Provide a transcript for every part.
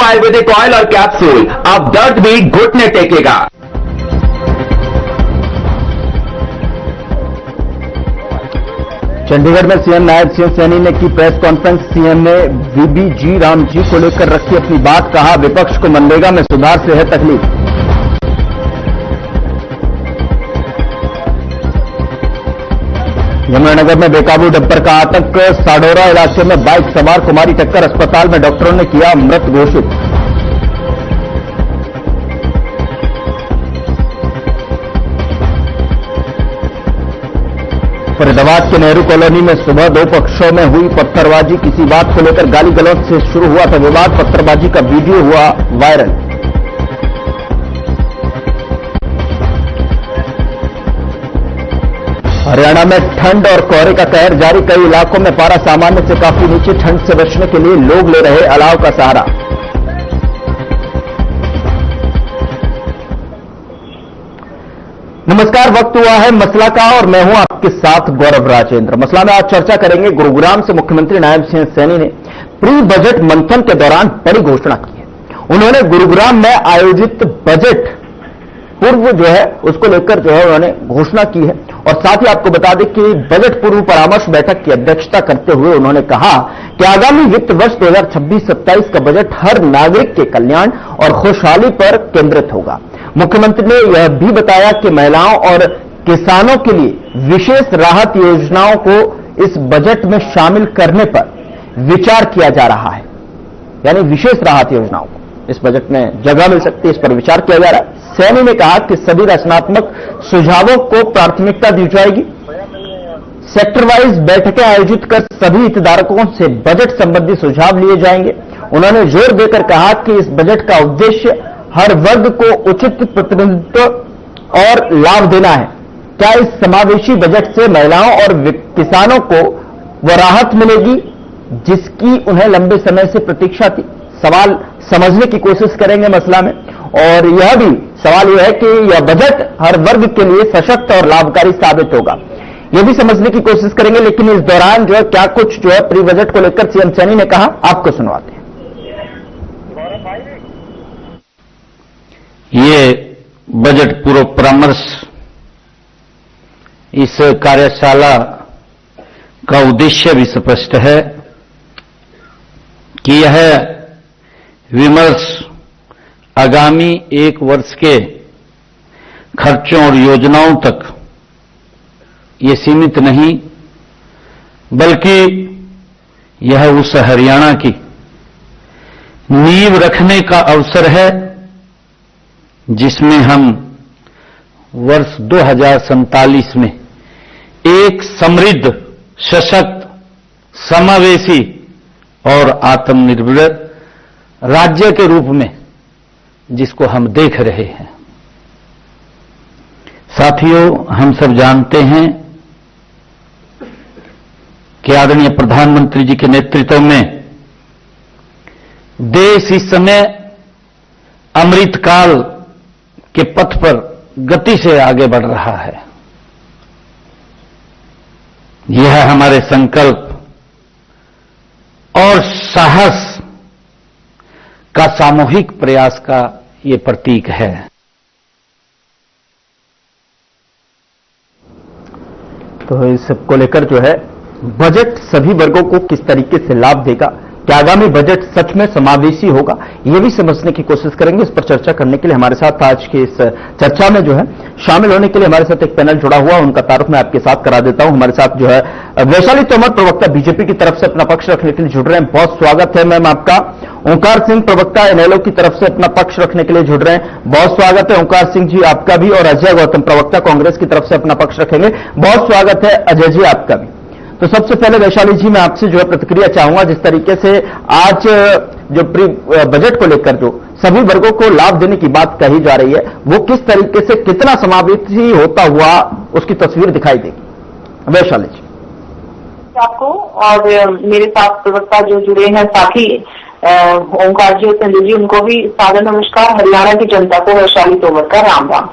Ayurvedic oil और capsule, अब दर्द भी घुटने टेकेगा। चंडीगढ़ में सीएम नायब सिंह सैनी ने की प्रेस कॉन्फ्रेंस। सीएम ने वीबी राम जी को लेकर रखी अपनी बात, कहा विपक्ष को मनरेगा में सुधार से है तकलीफ। यमुनानगर में बेकाबू डंपर का आतंक। साडोरा इलाके में बाइक सवार को मारी टक्कर, अस्पताल में डॉक्टरों ने किया मृत घोषित। फरीदाबाद के नेहरू कॉलोनी में सुबह दो पक्षों में हुई पत्थरबाजी। किसी बात को लेकर गाली गलौज से शुरू हुआ था विवाद, पत्थरबाजी का वीडियो हुआ वायरल। हरियाणा में ठंड और कोहरे का कहर जारी, कई इलाकों में पारा सामान्य से काफी नीचे। ठंड से बचने के लिए लोग ले रहे अलाव का सहारा। नमस्कार, वक्त हुआ है मसला का और मैं हूं आपके साथ गौरव राजेंद्र। मसला में आज चर्चा करेंगे। गुरुग्राम से मुख्यमंत्री नायब सिंह सैनी ने प्री बजट मंथन के दौरान बड़ी घोषणा की है। उन्होंने गुरुग्राम में आयोजित बजट पूर्व जो है उसको लेकर जो है उन्होंने घोषणा की है। और साथ ही आपको बता दें कि बजट पूर्व परामर्श बैठक की अध्यक्षता करते हुए उन्होंने कहा कि आगामी वित्त वर्ष 2026-27 का बजट हर नागरिक के कल्याण और खुशहाली पर केंद्रित होगा। मुख्यमंत्री ने यह भी बताया कि महिलाओं और किसानों के लिए विशेष राहत योजनाओं को इस बजट में शामिल करने पर विचार किया जा रहा है। यानी विशेष राहत योजनाओं को इस बजट में जगह मिल सकती है, इस पर विचार किया जा रहा है। सैनी ने कहा कि सभी रचनात्मक सुझावों को प्राथमिकता दी जाएगी। सेक्टर वाइज बैठकें आयोजित कर सभी हितधारकों से बजट संबंधी सुझाव लिए जाएंगे। उन्होंने जोर देकर कहा कि इस बजट का उद्देश्य हर वर्ग को उचित प्रतिनिधित्व और लाभ देना है। क्या इस समावेशी बजट से महिलाओं और किसानों को वह राहत मिलेगी जिसकी उन्हें लंबे समय से प्रतीक्षा थी? सवाल समझने की कोशिश करेंगे मसला में। और यह भी सवाल यह है कि यह बजट हर वर्ग के लिए सशक्त और लाभकारी साबित होगा, यह भी समझने की कोशिश करेंगे। लेकिन इस दौरान जो है क्या कुछ जो है प्री बजट को लेकर सीएम सैनी ने कहा, आपको सुनवाते हैं। ये बजट पूर्व परामर्श, इस कार्यशाला का उद्देश्य भी स्पष्ट है कि यह विमर्श आगामी एक वर्ष के खर्चों और योजनाओं तक ये सीमित नहीं, बल्कि यह उस हरियाणा की नींव रखने का अवसर है जिसमें हम वर्ष 2047 में एक समृद्ध, सशक्त, समावेशी और आत्मनिर्भर राज्य के रूप में जिसको हम देख रहे हैं। साथियों, हम सब जानते हैं कि आदरणीय प्रधानमंत्री जी के नेतृत्व में देश इस समय अमृतकाल के पथ पर गति से आगे बढ़ रहा है। यह हमारे संकल्प और साहस का सामूहिक प्रयास का ये प्रतीक है। तो इस सबको लेकर जो है बजट सभी वर्गों को किस तरीके से लाभ देगा, क्या आगामी बजट सच में समावेशी होगा, यह भी समझने की कोशिश करेंगे। इस पर चर्चा करने के लिए हमारे साथ आज की इस चर्चा में जो है शामिल होने के लिए हमारे साथ एक पैनल जुड़ा हुआ, उनका तारुफ मैं आपके साथ करा देता हूं। हमारे साथ जो है वैशाली तोमर, प्रवक्ता बीजेपी की तरफ से अपना पक्ष रखने के लिए जुड़ रहे हैं, बहुत स्वागत है मैम आपका। ओंकार सिंह, प्रवक्ता एनएलओ की तरफ से अपना पक्ष रखने के लिए जुड़ रहे हैं, बहुत स्वागत है ओंकार सिंह जी आपका भी। और अजय गौतम, प्रवक्ता कांग्रेस की तरफ से अपना पक्ष रखेंगे, बहुत स्वागत है अजय जी आपका भी। तो सबसे पहले वैशाली जी, मैं आपसे जो है प्रतिक्रिया चाहूंगा, जिस तरीके से आज जो प्री बजट को लेकर जो सभी वर्गों को लाभ देने की बात कही जा रही है, वो किस तरीके से कितना समावेशी होता हुआ उसकी तस्वीर दिखाई देगी? वैशाली जी आपको और मेरे साथ प्रवक्ता जो जुड़े हैं साथी ओंकार जी और संजय जी, उनको भी सादर नमस्कार। हरियाणा की जनता को वैशाली तोमर का राम राम।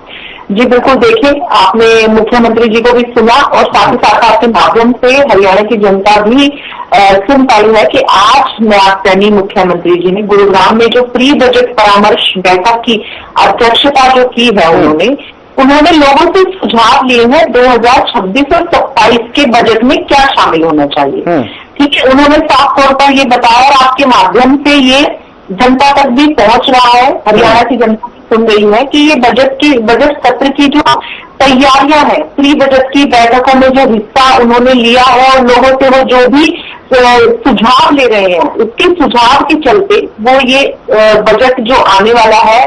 जी बिल्कुल, देखिए आपने मुख्यमंत्री जी को भी सुना और साथ ही साथ आपके माध्यम से हरियाणा की जनता भी सुन पाई है कि आज नवाब सैनी मुख्यमंत्री जी ने गुरुग्राम में जो प्री बजट परामर्श बैठक की अध्यक्षता जो की है उन्होंने लोगों से सुझाव लिए हैं 2026 और 27 के बजट में क्या शामिल होना चाहिए। ठीक है, उन्होंने साफ तौर पर ये बताया और आपके माध्यम से ये जनता तक भी पहुंच रहा है, हरियाणा की जनता सुन रही है कि ये बजट सत्र की जो तैयारियां हैं, प्री बजट की बैठकों में जो हिस्सा उन्होंने लिया है और लोगों से वो जो भी सुझाव ले रहे हैं उसके सुझाव के चलते वो ये बजट जो आने वाला है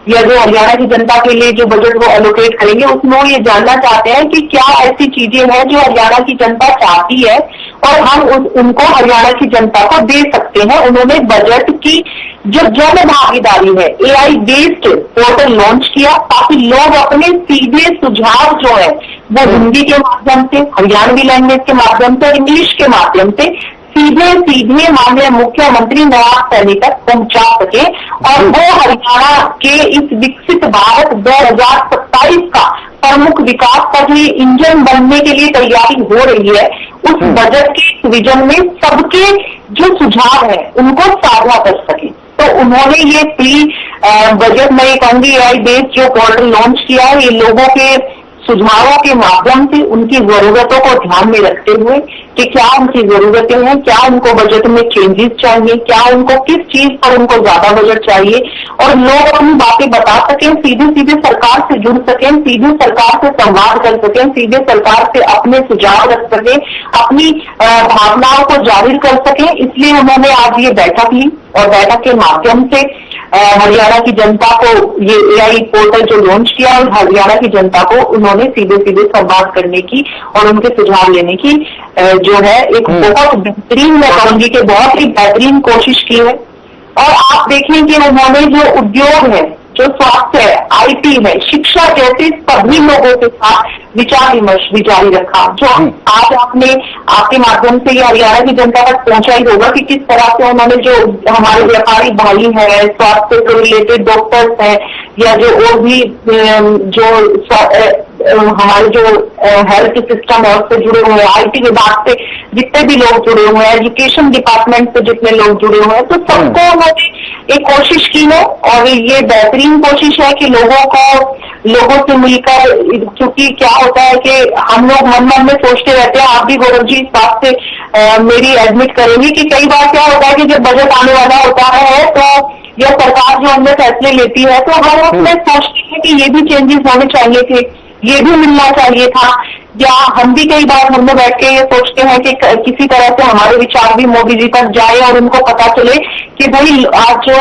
या जो हरियाणा की जनता के लिए जो बजट वो एलोकेट करेंगे उसमें वो ये जानना चाहते हैं कि क्या ऐसी चीजें हैं जो हरियाणा की जनता चाहती है और हम उनको हरियाणा की जनता को दे सकते हैं। उन्होंने बजट की जो जन भागीदारी है AI बेस्ड पोर्टल लॉन्च किया ताकि लोग अपने सीधे सुझाव जो है वो हिंदी के माध्यम से, हरियाणवी लैंग्वेज के माध्यम से, इंग्लिश के माध्यम से सीधे माननीय मुख्यमंत्री नवाब सैनी तक पहुंचा सके और वो हरियाणा के इस विकसित भारत 2027 का प्रमुख विकास का जो इंजन बनने के लिए तैयारी हो रही है उस बजट के विजन में सबके जो सुझाव है उनको साझा कर सके। तो उन्होंने ये प्री बजट में ये कहूंगी AI बेस्ड जो पोर्टल लॉन्च किया है, ये लोगों के सुझावों के माध्यम से उनकी जरूरतों को ध्यान में रखते हुए कि क्या उनकी जरूरतें हैं, क्या उनको बजट में चेंजेस चाहिए, क्या उनको किस चीज पर उनको ज्यादा बजट चाहिए और लोग अपनी बातें बता सकें, सीधे सरकार से जुड़ सकें, सीधे सरकार से संवाद कर सकें, सीधे सरकार से अपने सुझाव रख सकें, अपनी भावनाओं को जाहिर कर सकें। इसलिए उन्होंने आज ये बैठक ली और बैठक के माध्यम से हरियाणा की जनता को ये AI पोर्टल जो लॉन्च किया और हरियाणा की जनता को उन्होंने सीधे संवाद करने की और उनके सुझाव लेने की जो है एक बहुत बेहतरीन, मैं कहूंगी कि बहुत ही बेहतरीन कोशिश की है। और आप देखें कि उन्होंने जो उद्योग है, जो स्वास्थ्य है, IT है, शिक्षा जैसे सभी लोगों के साथ विचार विमर्श भी जारी रखा जो आज आपके माध्यम से ये हरियाणा की जनता तक पहुंचा ही होगा कि किस तरह से उन्होंने जो हमारे व्यापारी भाई हैं, स्वास्थ्य से रिलेटेड डॉक्टर्स हैं या जो और भी जो हमारे जो हेल्थ सिस्टम है उससे जुड़े हुए हैं, IT विभाग से जितने भी लोग जुड़े हुए हैं, एजुकेशन डिपार्टमेंट से जितने लोग जुड़े हुए हैं, तो सबको उन्होंने एक कोशिश की है और ये बेहतरीन कोशिश है कि लोगों से मिलकर, क्योंकि क्या होता है कि हम लोग मन में सोचते रहते हैं, आप भी गौरव जी इस बात से मेरी एडमिट करेंगे कि कई बार क्या होता है कि जब बजट आने वाला होता है तो यह सरकार जो हमने फैसले लेती है तो हम उसमें सोचते हैं कि ये भी चेंजेस होने चाहिए थे, ये भी मिलना चाहिए था, या हम भी कई बार घर में बैठ के ये सोचते हैं कि किसी तरह से हमारे विचार भी मोदी जी तक जाए और उनको पता चले कि भाई आज जो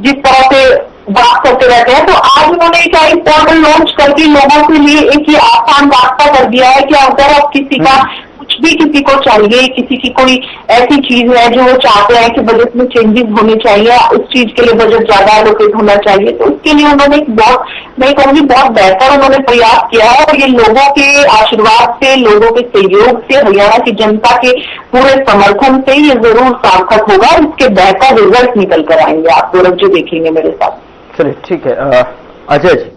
जिस तरह से बात करते रहते हैं। तो आज उन्होंने एक AI पोर्टल लॉन्च करके लोगों के लिए एक ही आसान रास्ता कर दिया है कि अगर आप किसी को चाहिए, किसी की कोई ऐसी चीज है जो वो चाहते हैं कि बजट में चेंजेस होने चाहिए, उस चीज के लिए बजट ज्यादा एलोकेट होना चाहिए, तो उसके लिए उन्होंने बहुत बेहतर उन्होंने प्रयास किया है और ये लोगों के आशीर्वाद से, लोगों के सहयोग से, हरियाणा की जनता के पूरे समर्थन से ये जरूर सार्थक होगा। इसके बेहतर रिजल्ट निकल कर आएंगे, आप गौरव जी देखेंगे मेरे साथ। चलिए ठीक है। अजय जी,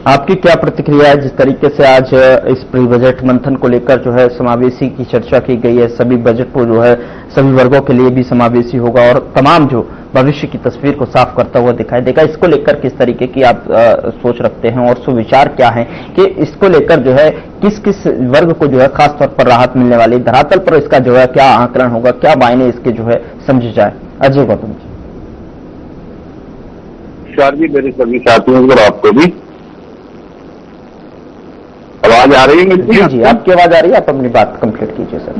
आपकी क्या प्रतिक्रिया है जिस तरीके से आज इस प्री बजट मंथन को लेकर जो है समावेशी की चर्चा की गई है, सभी बजट को जो है सभी वर्गों के लिए भी समावेशी होगा और तमाम जो भविष्य की तस्वीर को साफ करता हुआ दिखाई देगा, इसको लेकर किस तरीके की आप सोच रखते हैं और सुविचार क्या है कि इसको लेकर जो है किस किस वर्ग को जो है खासतौर पर राहत मिलने वाली, धरातल पर इसका जो है क्या आंकलन होगा, क्या मायने इसके जो है समझे जाए? अजय गौतम जी। जी मेरे सभी साथियों को, आपको भी आवाज आ रही है मेरी? जी जी, आपकी आवाज आ रही है, आप अपनी बात कंप्लीट कीजिए सर।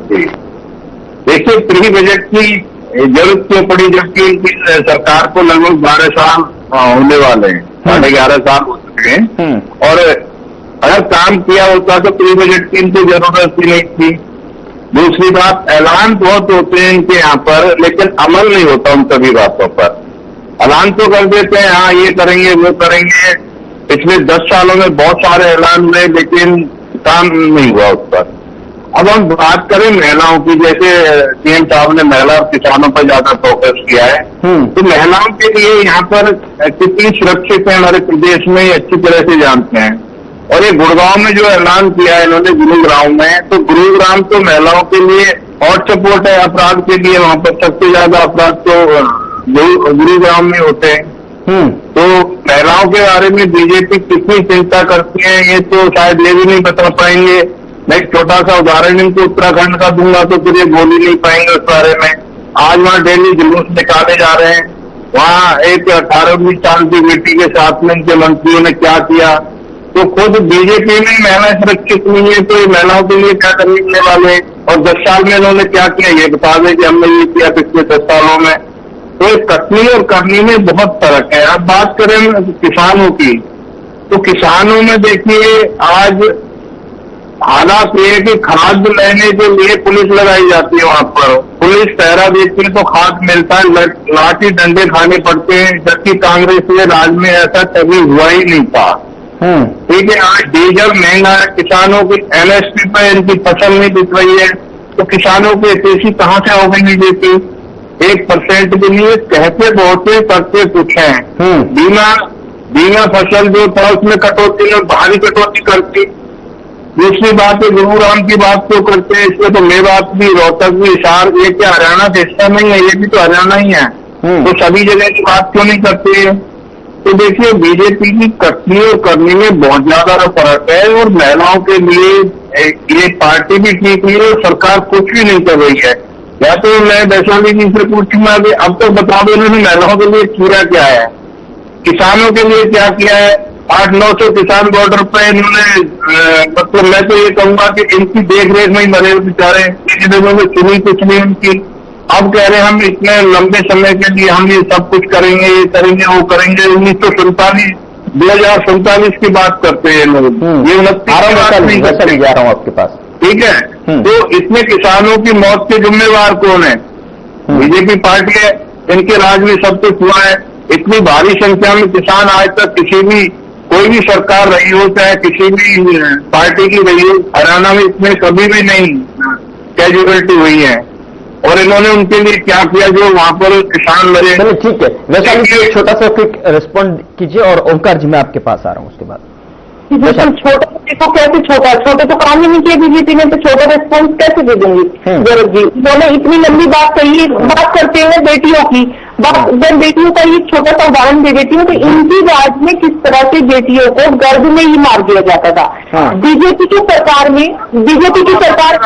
देखिए, प्री बजट की जरूरत क्यों पड़ी जबकि इनकी सरकार को लगभग 12 साल होने वाले हैं, 11.5 साल हो चुके हैं और अगर काम किया होता तो प्री बजट की इनको जरूरत ही नहीं थी। दूसरी बात, ऐलान बहुत होते हैं इनके यहाँ पर लेकिन अमल नहीं होता उन सभी बातों पर। ऐलान तो कर देते हैं, हाँ ये करेंगे वो करेंगे, पिछले 10 सालों में बहुत सारे ऐलान हुए लेकिन काम नहीं हुआ उस पर। अब हम बात करें महिलाओं की, जैसे सीएम साहब ने महिला और किसानों पर ज्यादा फोकस किया है, तो महिलाओं के लिए यहाँ पर कितनी सुरक्षित है हमारे प्रदेश में अच्छी तरह से जानते हैं। और ये गुड़गांव में जो ऐलान किया है इन्होंने गुरुग्राम में, तो गुरुग्राम तो महिलाओं के लिए हॉट सपोर्ट है अपराध के लिए, वहां पर सबसे ज्यादा अपराध तो गुरुग्राम में होते हैं। तो महिलाओं के बारे में बीजेपी कितनी चिंता करती है ये तो शायद ये भी नहीं बता पाएंगे। मैं एक छोटा सा उदाहरण इनको उत्तराखंड का दूंगा तो फिर ये बोल ही नहीं पाएंगे उस बारे में। आज वहाँ डेली जुलूस निकाले जा रहे हैं, वहाँ एक 18 साल की बेटी के साथ में इनके मंत्रियों ने क्या किया। तो खुद बीजेपी में महिला सुरक्षित नहीं है तो ये महिलाओं के लिए क्या करने वाले, और 10 साल में इन्होंने क्या किया ये बता दें कि हमने ये किया पिछले 10 सालों में। तो कटनी और करनी में बहुत फर्क है। अब बात करें किसानों की, तो किसानों में देखिए आज हालात ये है कि खाद लेने के लिए पुलिस लगाई जाती है, वहां पर पुलिस पहरा देती है तो खाद मिलता है, लाठी डंडे खाने पड़ते हैं, जबकि कांग्रेस के राज में ऐसा कभी हुआ ही नहीं था। ठीक है, आज डीजल महंगा है, किसानों की एमएसपी पर इनकी फसल नहीं बिक रही है, तो किसानों की एपीसी कहाँ से हो गई नहीं देती। 1% के लिए कहते बहुत है करते कुछ है। बीमा फसल जो था उसमें कटौती में भारी कटौती करती। दूसरी बात है गुरुग्राम की बात तो करते हैं, इसमें तो मेवात भी, रोहतक भी, हिसार, ये क्या हरियाणा का हिस्सा नहीं है, ये भी तो हरियाणा ही है। तो सभी जगह की बात क्यों नहीं करते हैं। तो देखिए बीजेपी की कटनी और करनी में बहुत ज्यादा फर्क है, और महिलाओं के लिए ये पार्टी भी ठीक नहीं है और सरकार कुछ भी नहीं कर रही है। या तो मैं वैशाली जी से पूछूंगा कि अब तो बता दो इन्होंने महिलाओं के लिए किया क्या है, किसानों के लिए क्या किया है। 800-900 किसान बॉर्डर पे इन्होंने मतलब मैं तो ये कहूंगा कि इनकी देख रेख में ही मरे बेचारे, इन्होंने सुनी कुछ नहीं उनकी। अब कह रहे हैं हम इतने लंबे समय के लिए हम ये सब कुछ करेंगे, ये करेंगे, वो करेंगे। 2047 की बात करते हैं लोग, ये 29 नहीं करते। जा रहा हूँ आपके पास, ठीक है, तो इसमें किसानों की मौत के जिम्मेवार कौन है? बीजेपी पार्टी है, इनके राज में सब कुछ हुआ है। इतनी भारी संख्या में किसान आज तक किसी भी कोई भी सरकार रही हो, चाहे किसी भी पार्टी की रही हो, हरियाणा में इसमें कभी भी नहीं कैजुअलिटी हुई है। और इन्होंने उनके लिए क्या किया जो वहां पर किसान लड़े। चलिए ठीक है, वैसे एक छोटा सा क्विक रिस्पॉन्ड कीजिए और ओंकार जी मैं आपके पास आ रहा हूँ उसके बाद। बिल्कुल छोटा देखो कैसे छोटे तो काम ही नहीं किया बीजेपी ने, तो छोटा रिस्पॉन्स कैसे दे देंगी गौरव जी। उन्होंने इतनी लंबी बात कही, बात करते हैं बेटियों की बात, जब बेटियों का एक छोटा सा उदाहरण दे देती हूँ तो इनकी राज में किस तरह से बेटियों को गर्भ में ही मार दिया जाता था। बीजेपी की सरकार में, बीजेपी की सरकार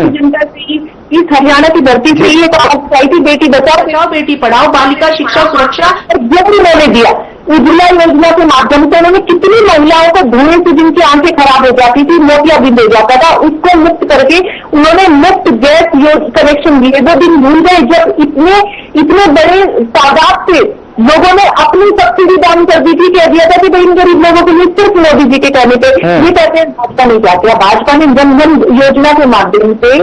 जनता से इस हरियाणा की धरती से ही एक आई थी, बेटी बचाओ बेटी पढ़ाओ, बालिका शिक्षा सुरक्षा, और जो भी उन्होंने दिया उज्ज्वला योजना के माध्यम से उन्होंने कितनी महिलाओं को धुएं से जिनकी आंखें खराब हो जाती थी, मोतियाबिंद हो जाता था, उसको मुक्त करके उन्होंने मुफ्त गैस कनेक्शन दिए। वो दिन भूल गए जब इतने बड़े तादाद से लोगों ने अपनी सब्सिडी दान कर दी थी, कह दिया था कि भाई इन गरीब लोगों के लिए सिर्फ मोदी जी के कहने पे। ये कहते हैं भाजपा नहीं चाहती। भाजपा ने जन धन योजना के माध्यम से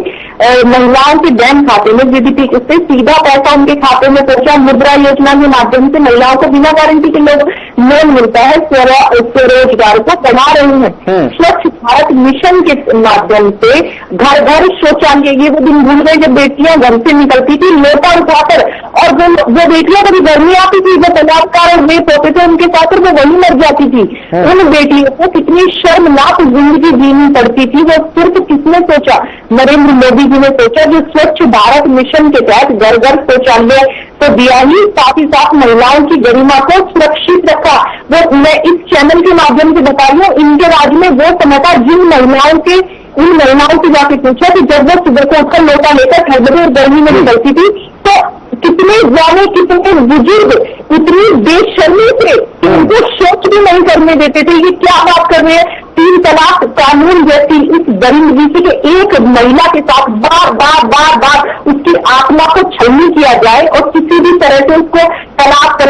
महिलाओं के बैंक खाते में जीडीपी से सीधा पैसा उनके खाते में पहुंचा। मुद्रा योजना के माध्यम से महिलाओं को बिना गारंटी के लोन मिलता है, स्वरोजगार को बढ़ा रहे हैं। स्वच्छ भारत मिशन के माध्यम से घर घर शौचालय, ये वो दिन भूल गए जब बेटियां घर से निकलती थी लोटा उठाकर, और जो बेटियां कभी घर में आती थी, जो बलात्कार और रेप होते थे उनके साथ वो वही मर जाती थी। उन बेटियों को कितनी शर्मनाक जिंदगी जीनी पड़ती थी, वो सिर्फ किसने सोचा? नरेंद्र मोदी जी ने सोचा, जो स्वच्छ भारत मिशन के तहत घर घर शौचालय तो दिया ही, साथ ही साथ महिलाओं की गरिमा को सुरक्षित रखा। वो मैं इस चैनल के माध्यम से बता रही हूँ, इनके राज्य में वो समय था जिन महिलाओं के, उन महिलाओं से जाके पूछा कि जब वो सुबह को उठकर लोटा लेकर ठंड में और गर्मी में निकलती थी तो कितने जाने कितने बुजुर्ग इतनी बेशर्मी से उनको शौच भी नहीं करने देते थे। ये क्या बात कर रहे हैं? 3 तलाक कानून जैसी इस दरिंदगी के एक महिला के साथ बार बार उसकी आत्मा को छलनी किया जाए और किसी भी तरह से उसको तलाक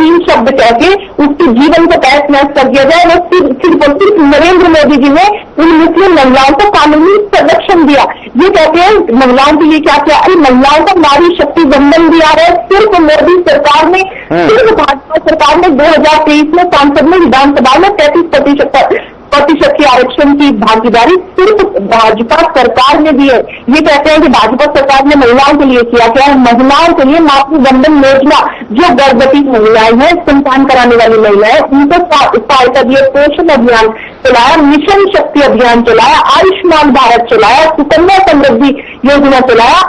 3 शब्द कहके उसके जीवन को तहस नहस कर दिया जाए। वो सिर्फ नरेंद्र मोदी जी ने उन मुस्लिम महिलाओं को कानूनी संरक्षण दिया। ये कहते हैं महिलाओं के लिए क्या क्या? अरे महिलाओं का नारी शक्ति बंधन भी आ रहा है। सिर्फ मोदी सरकार ने, सिर्फ भाजपा सरकार ने 2023 में सांसद में, विधानसभा में 33% प्रतिशत आरक्षण की भागीदारी सिर्फ भाजपा सरकार ने दी है। ये कहते हैं कि भाजपा सरकार ने महिलाओं के लिए किया क्या है, महिलाओं के लिए मातृवंदन योजना, जो गर्भवती महिलाएं हैं, स्तनपान कराने वाली महिलाएं, उनको सहायता दी है। पोषण अभियान चलाया, मिशन शक्ति अभियान चलाया, आयुष्मान भारत चलाया, सुकन्या समृद्धि योजना चलाया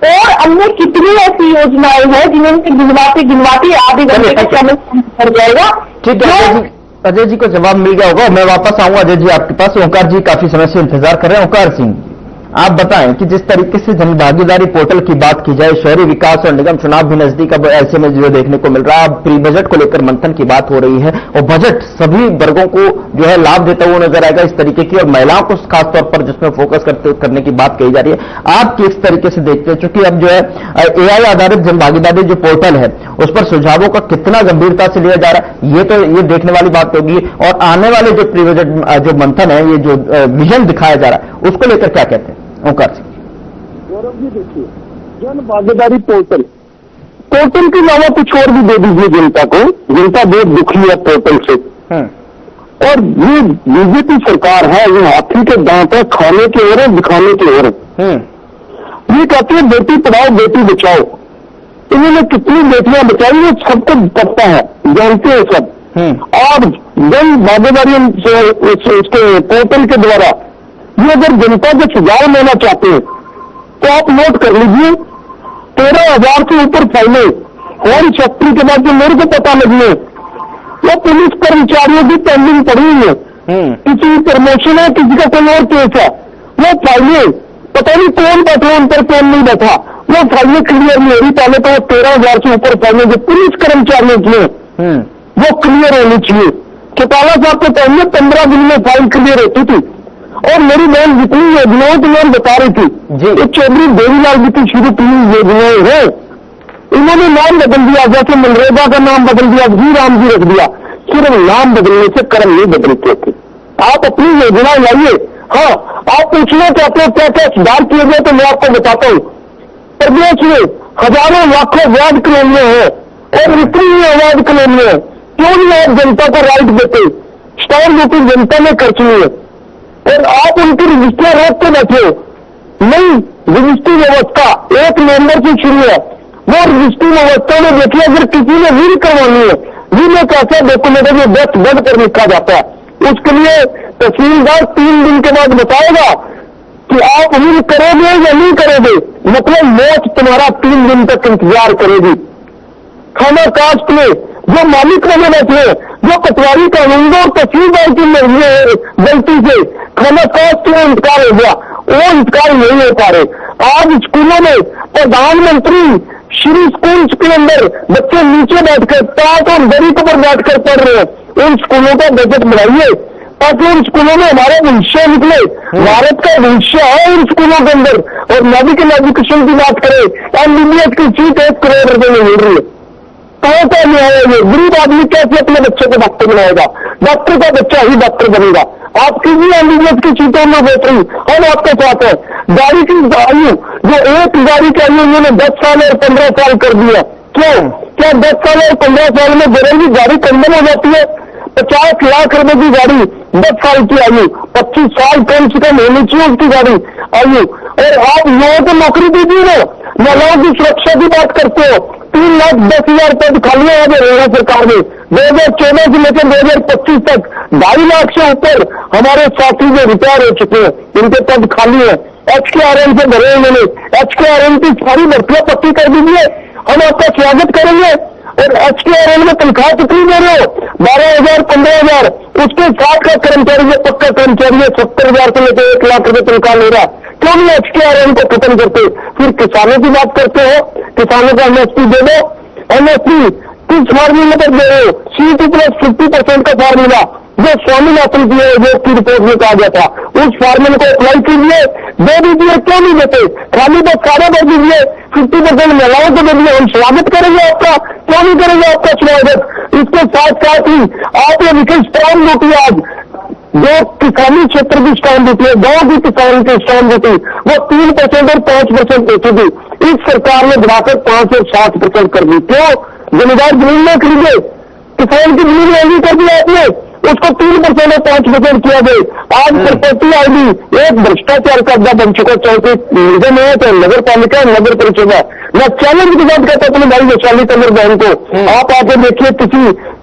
और अन्य कितनी ऐसी योजनाएं हैं जिन्हें गिनवाते आधे घंटे का समय कर जाएगा। ठीक है अजय जी को जवाब मिल गया होगा। मैं वापस आऊंगा अजय जी आपके पास। ओंकार जी काफी समय से इंतजार कर रहे हैं। ओंकार सिंह, आप बताएं कि जिस तरीके से जनभागीदारी पोर्टल की बात की जाए, शहरी विकास और निगम चुनाव भी नजदीक अब ऐसे में जो देखने को मिल रहा है, अब प्री बजट को लेकर मंथन की बात हो रही है और बजट सभी वर्गों को जो है लाभ देता हुआ नजर आएगा इस तरीके की, और महिलाओं को खासतौर पर जिसमें फोकस करने की बात कही जा रही है। आप किस तरीके से देखते हैं, चूंकि अब जो है AI आधारित जनभागीदारी जो पोर्टल है उस पर सुझावों का कितना गंभीरता से लिया जा रहा है, ये देखने वाली बात होगी। और आने वाले जो प्री बजट जो मंथन है, ये जो विजन दिखाया जा रहा है, उसको लेकर क्या कहते हैं ओंकार सिंह? गौरव जी देखिए, जन भागीदारी पोर्टल के अलावा कुछ और भी दे दीजिए जनता को। जनता बहुत दुखी है पोर्टल से। और ये बीजेपी सरकार है, ये हाथी के दांत है, खाने के और दिखाने के और। ये कहते हैं बेटी पढ़ाओ बेटी बचाओ। इन्होंने कितनी बेटियां बचाई वो सबको पता है, जानते हैं सब। और जन भागीदारी इसके पोर्टल के द्वारा ये अगर जनता के सुझाव लेना चाहते हैं तो आप नोट कर लीजिए, 13,000 से ऊपर फाइलें और फैक्ट्री के बाद जो मेरे को पता लगी है वो पुलिस कर्मचारियों की पेंडिंग पड़ी हुई है। किसी की प्रमोशन है, किसी का कोई और केस है, वो फाइलें पता नहीं कौन बैठा उन पर कौन नहीं बैठा, वो फाइलें क्लियर नहीं हो रही। पहले तो 13,000 से ऊपर फाइलें जो पुलिस कर्मचारियों की है वो क्लियर होनी चाहिए। चौटाला साहब के टाइम में 15 दिन में फाइल क्लियर होती थी। और मेरी बहन जितनी योजनाओं की मैम बता रही थी, ये चौधरी देवीलाल जी की शुरू की योजनाएं हैं, इन्होंने नाम बदल दिया। जैसे मनरेगा का नाम बदल दिया, जी राम जी रख दिया। सिर्फ नाम बदलने से कर्म नहीं बदलते थे। आप अपनी योजनाएं लाइए। हाँ, आप पूछना चाहते हो क्या क्या सुधार किए गए, तो मैं आपको बताता हूँ। प्रदेश में हजारों लाखों वैध कॉलोनियां हैं और इतनी अवैध कॉलोनियां हैं, क्यों नहीं आप जनता को राइट देते? स्टाम्प ड्यूटी जनता ने खर्चनी है और आप उनकी रजिस्ट्री रोक के बैठे हो। नहीं, रजिस्ट्री व्यवस्था 1 नवंबर से शुरू है। वो रजिस्ट्री व्यवस्था में देखिए, अगर किसी ने रील करवानी है, रील एक ऐसा डॉक्यूमेंट है जो 10 वर्ड पर लिखा जाता है। उसके लिए तहसीलदार 3 दिन के बाद बताएगा कि आप रील करोगे या नहीं करोगे। मतलब मौत तुम्हारा 3 दिन तक इंतजार करेगी। खाना कास्ट में जो मालिक बने बैठे हैं, जो पटवारी कानून और तहसीलदार की गलती से खाना कास्ट में इंतकाल हो गया, वो इंतकाल नहीं हो पा रहे। आज स्कूलों में प्रधानमंत्री श्री स्कूल के अंदर बच्चे नीचे बैठकर टाट और दरी पर बैठकर पढ़ रहे हैं। उन स्कूलों का बजट बढ़ाइए ताकि उन स्कूलों में हमारा भविष्य निकले। भारत का भविष्य है उन स्कूलों के अंदर। और मेडिकल एजुकेशन की बात करें, MBBS की सीट 1 करोड़ रुपए में मिल रही है। क्या नहीं है ये गरीब आदमी कैसे अपने बच्चे को डॉक्टर बनाएगा? डॉक्टर का बच्चा ही डॉक्टर बनेगा। आप कीजिए MBBS की सीटों में वोट रही, हम आपके साथ है। गाड़ी की आयु जो एक गाड़ी की आयु उन्होंने 10 साल और 15 साल कर दिया। क्यों? क्या 10 साल और 15 साल में बरेली गाड़ी कंडम हो जाती है? 50 लाख रुपए की गाड़ी 10 साल की आयु, 25 साल कम से कम होनी चाहिए उसकी गाड़ी आयु। और आप लोगों को नौकरी दीजिए ना, महिलाओं की सुरक्षा की बात करते हो। 3,10,000 पद खाली है हरियाणा सरकार में। 2014 से लेकर 2025 तक 2.5 लाख से ऊपर हमारे साथी जो रिटायर हो चुके हैं, इनके पद खाली है। HKRM से भरे उन्होंने, HKRM की सारी भर्तियां पक्की कर दीजिए, हम आपका स्वागत करेंगे। और HKRM में तनख्वाह कितनी दे रहे हो? 12,000 15,000। उसके साथ का कर्मचारी जो पक्का कर्मचारी है 70,000 से लेकर 1 लाख रुपए तनख्वाह ले रहा है। क्यों नहीं HKRM को खत्म करते? फिर किसानों की बात करते हो, किसानों को MSP दे दो। MSP किस फार्मूले पर दे रहे हो? CT प्लस 50% का फार्मूला जो स्वामीनाथन की आयोग की रिपोर्ट में कहा गया था, उस फार्मूले को अप्लाई कीजिए, दे दीजिए। क्यों नहीं देते? खाली बस सारे कर दीजिए, 50% महिलाओं को दे दीजिए। हम स्वागत करेंगे आपका, क्यों नहीं करेंगे आपका स्वागत? इसके साथ साथ ही आप ये लिखे स्टाम्प ड्यूटी आज जो किसानी क्षेत्र की स्टाम्प ड्यूटी है, गांव की किसान की स्टाम्प ड्यूटी, वो 3% और 5% होती थी। इस सरकार ने बढ़ाकर 5 और 7% कर दी। क्यों? जमींदार जमीन में खरीदे, किसान की जमीन महंगी कर दी आपने। उसको 3% और 5% किया गया। आज प्रॉपर्टी आईडी एक भ्रष्टाचार का अड्डा बन चुका, चाहे कोई निगम है, चाहे नगर पालिका, नगर परिषद है। मैं चैलेंज के साथ कहता अपने भाई वैशाली तंवर बहन को, आप आके देखिए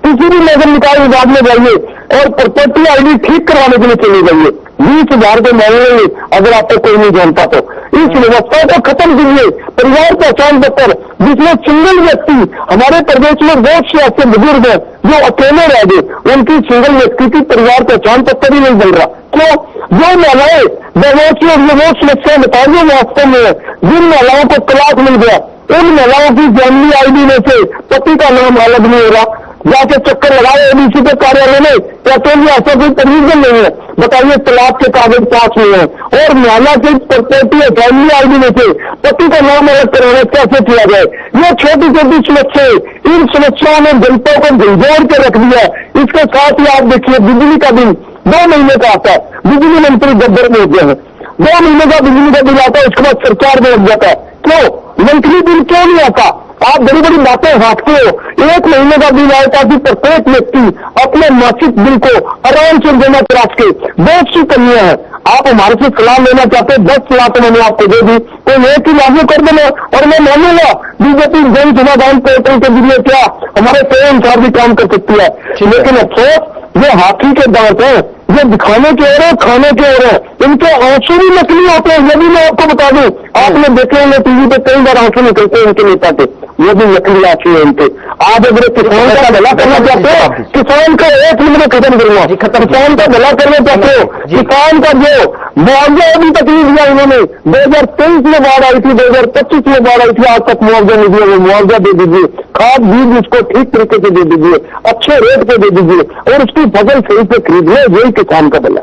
किसी भी नगर निकाय विभाग में जाइए और प्रॉपर्टी आईडी ठीक करवाने के लिए चले जाइए, 20,000 के मांगेंगे अगर आपको कोई नहीं जानता तो। इस व्यवस्था को खत्म कीजिए। परिवार पहचान पत्र जिसमें सिंगल व्यक्ति, हमारे प्रदेश में बहुत से ऐसे बुजुर्ग हैं जो अकेले रह गए, उनकी सिंगल व्यक्ति की परिवार पहचान पत्र ही नहीं बन रहा। क्यों? जो महिलाएं बेहोशी और वो समस्या बताइए वास्तव में जिन महिलाओं को तलाक मिल गया, उन महिलाओं की फैमिली आईडी में से पति का नाम अलग नहीं हो रहा, जाके चक्कर लगाए एडीसी के कार्यालय में, कहते हैं ऐसा कोई प्रोविजन नहीं है, बताइए तलाक के कागज पास हुए हैं, और महिला की प्रॉपर्टी और फैमिली आईडी में से पति का नाम अलग करवाना कैसे किया जाए? ये छोटी छोटी समस्याएं, इन समस्याओं ने जनता को झंझोड़ के रख दिया। इसके साथ ही आप देखिए बिजली का बिल 2 महीने का आता है, बिजली मंत्री गद्दर में होते हैं, 2 महीने का बिजली का बिल आता है, उसके बाद सरकार में लग जाता है। क्यों? मंथली बिल क्यों नहीं आता? आप बड़ी बड़ी बातें हाँकते हो, 1 महीने का बिल आए ताकि प्रत्येक व्यक्ति अपने मासिक बिल को आराम से जमा करा सके। बहुत सी कमियां हैं। आप हमारे से सलाह लेना चाहते हैं, 10 सलाह तो मैंने आपको दे दी, तो एक ही लागू कर देना और मैं मानूंगा बीजेपी जन समाधान पोर्टल के जरिए क्या हमारे कई अनुसार भी काम कर सकती है। लेकिन अफसोस ये हाथी के दांत हैं, ये दिखाने के ओर है, खाने के ओर है, इनके आंसू भी नकली होते हैं। यदि मैं आपको बता दूं, आपने देखे होंगे टीवी पे कई बार आंसू निकलते हैं इनके नेता के, ये भी नकली आंसू है इनके। आज अगर किसान का भला करना चाहते हो, किसान का 1 मिनट में खत्म करूंगा, किसान का भला करना चाहते हो, किसान का जो मुआवजा अभी तक नहीं दिया इन्होंने, 2023 में बाढ़ आई थी, 2025 में बाढ़ आई थी, आज तक मुआवजा नहीं दिया, वो मुआवजा दे दीजिए, खाद बीज उसको ठीक तरीके से दे दीजिए, अच्छे रेट पे दे दीजिए और उसकी फसल सही से खरीद ले, यही किसान का भला।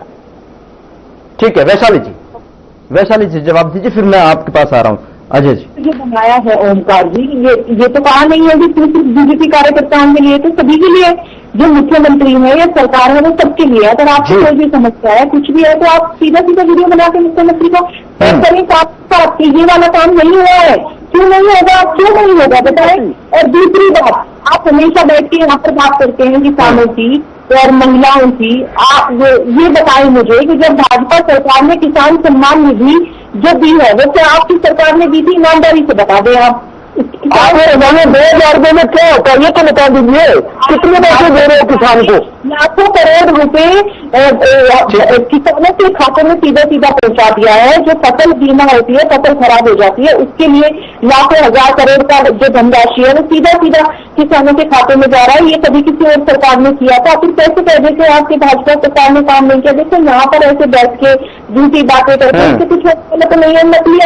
ठीक है वैशाली जी जवाब दीजिए, फिर मैं आपके पास आ रहा हूं। अजय जी, जो बनाया है ओमकार जी, ये तो कहा नहीं है कि सिर्फ बीजेपी कार्यकर्ताओं के लिए, तो सभी के लिए, जो मुख्यमंत्री है या सरकार है वो सबके लिए। अगर आपको कोई भी समस्या है, कुछ भी है, तो आप सीधा वीडियो बना के मुख्यमंत्री को करें, आपके ये वाला काम नहीं हुआ है, क्यों नहीं होगा, क्यों नहीं होगा बताएं। और दूसरी बात, आप हमेशा बैठ के यहाँ पर बात करते हैं किसानों की और महिलाओं की, आप ये बताएं मुझे कि जब भाजपा सरकार ने किसान सम्मान निधि जो दी है, वो क्या आपकी सरकार ने दी थी? ईमानदारी से बता दें आप। आपने 2000 रुपये में क्या होता है ये तो बता दीजिए, कितने पैसे दे रहे हो किसान को? लाखों करोड़ रुपए किसानों के खातों में सीधा पहुंचा दिया है। जो फसल बीमा होती है, फसल खराब हो जाती है, उसके लिए लाखों हजार करोड़ का जो धनराशि है वो सीधा किसानों के खातों में जा रहा है। ये कभी किसी और सरकार ने किया था, फिर कैसे कह देते हैं आपकी भाजपा सरकार ने काम नहीं किया? देखो यहाँ पर ऐसे बैठ के दूसरी बातें करते हैं, इससे कुछ मतलब नहीं है, नकली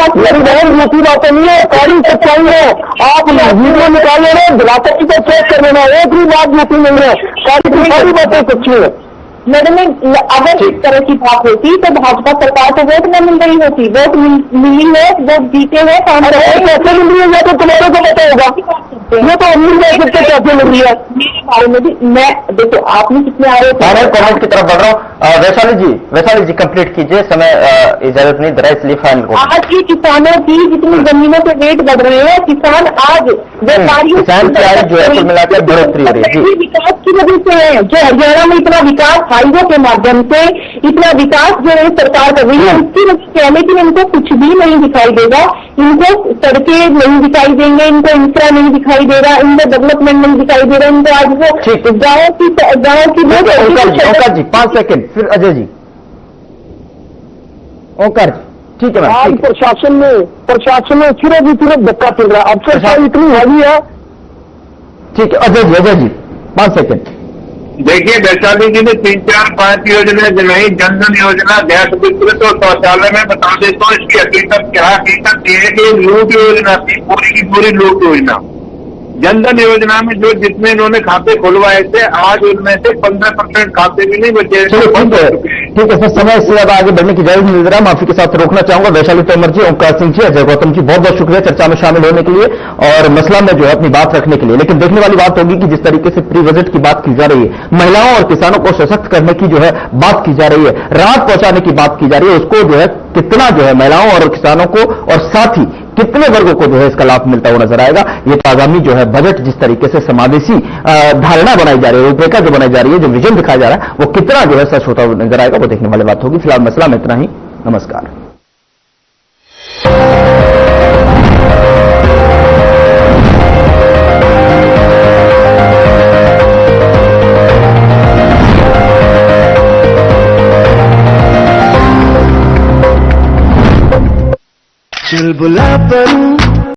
नकली बातें नहीं है, सारी सच्चाई है। आप वीडियो निकाल रहे हैं, दिलाते को चेक कर लेना, एक भी बात नकली नहीं है, सारी बातें सच्ची है। मैडम, अगर इस तरह की बात होती तो भाजपा सरकार को वोट न मिल रही होती। वोट मिली है, वोट जीते हैं, कैसे मिल रही है तो तुम्हारे को पता होगा, ये तो हम नहीं कह सकते कैसे मिल रही है। मेरे बारे में भी मैं देखो, आपने कितने आरोप कमेंट की तरफ बढ़ रहा हूँ। वैशाली जी कंप्लीट कीजिए, समय इजाजत नहीं दे रहा, इसलिए फाइनल। आज की किसानों की जितनी जमीनों के रेट बढ़ रहे हैं, किसान आज व्यापारियों जो है कुल मिलाकर बढ़ोतरी हो रही है, विकास की वजह से है। जो हरियाणा में इतना विकास हाईवे के माध्यम से इतना विकास जो है सरकार कर रही है, उसकी वजह से, लेकिन इनको कुछ भी नहीं दिखाई देगा। इनको सड़कें नहीं दिखाई देंगे, इनको इंफ्रा नहीं दिखाई दे रहा, इनको डेवलपमेंट नहीं दिखाई दे रहा, इनको आज वो गाँव की ओंकार जी 5 सेकेंड, फिर अजय जी। ओंकार जी, ठीक है मैम। आज प्रशासन में सिर्फ धक्का चल रहा है, अफसर इतनी हैवी है। ठीक है अजय जी 5 सेकेंड। देखिए वैशाली जी ने 3-4-5 योजना बनाई, जनधन योजना, गैस वितरित और शौचालय में बता देता हूँ इसकी हकीकत क्या है। हकीकत ये है कि लूट योजना थी, पूरी की पूरी लूट योजना। जनधन योजना में जो जितने इन्होंने खाते खुलवाए थे, आज उनमें से 15% खाते भी नहीं बचे। ठीक है सर, समय से ज्यादा आगे बढ़ने की इजाजत नहीं दे रहा, माफी के साथ रोकना चाहूंगा। वैशाली तंवर जी, ओंकार सिंह जी, अजय गौतम जी, बहुत बहुत शुक्रिया चर्चा में शामिल होने के लिए और मसला में जो है अपनी बात रखने के लिए। लेकिन देखने वाली बात होगी कि जिस तरीके से प्री बजट की बात की जा रही है, महिलाओं और किसानों को सशक्त करने की जो है बात की जा रही है, राहत पहुंचाने की बात की जा रही है, उसको जो है कितना जो है महिलाओं और किसानों को और साथ ही कितने वर्गों को जो है इसका लाभ मिलता हुआ नजर आएगा। ये तो आगामी जो है बजट जिस तरीके से समावेशी धारणा बनाई जा रही है, रूपरेखा जो बनाई जा रही है, जो विजन दिखाया जा रहा है, वो कितना जो है सच होता हुआ नजर आएगा, वो देखने वाली बात होगी। फिलहाल मसला में इतना ही। नमस्कार। चल बुला पर